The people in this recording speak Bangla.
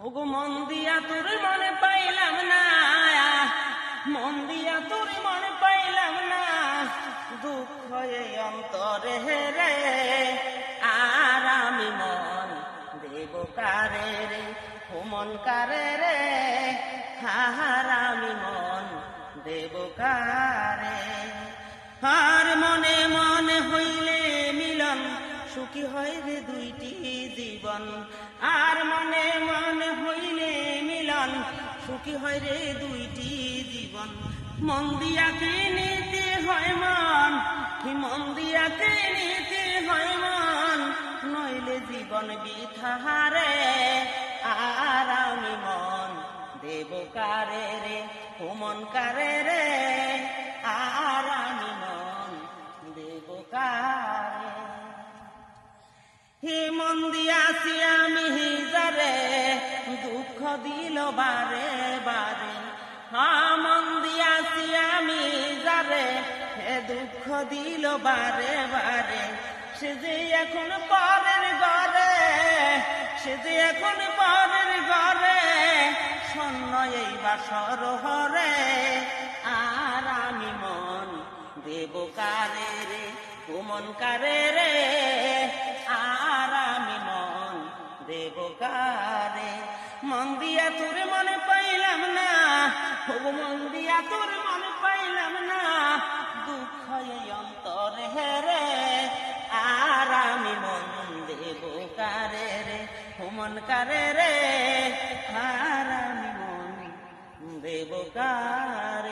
ওগো মন দিয়া তোর মনে পাইলাম না, মন দিয়া তোর মনে পাইলাম না, দুঃখ এই অন্তরে রে, আর আমি মন দেব কারে রে, ও মন কারে রে, আর আমি মন দেব কারে। আর মনে মনে হইলে মিলন, সুখী হয় রে দুইটি জীবন। আর মনে মনে হইলে মিলন, সুখী হয় রে দুইটি জীবন। মন দিয়া কি নিতে হয় মন, মন দিয়া কি নিতে হয় মন, নইলে জীবন বৃথা রে, আর আমি মন দেব কারে রে, ও মন কারে রে, আর আমি মন দেব কারে। হে মন দিয়াছি আমি যারে, দুঃখ দিল বারে বারে। হ্যাঁ মন দিয়াছি আমি যারে, হে দুঃখ দিল বারে বারে। সে যে এখন পরের ঘরে, সে যে এখন পরের ঘরে, শূন্য এই বাসর হরে, আর আমি মন দেব কারে রে, ও মন কারে রে, আর আমি মন দেব কারে। মন দিয়া তোর মনে পাইলাম না, ও মন দিয়া তোর মনে পাইলাম না, দুঃখ এই অন্তরে রে, আর আমি মন দেব কারে রে, ও মন কারে রে, আর আমি মন দেব কারে।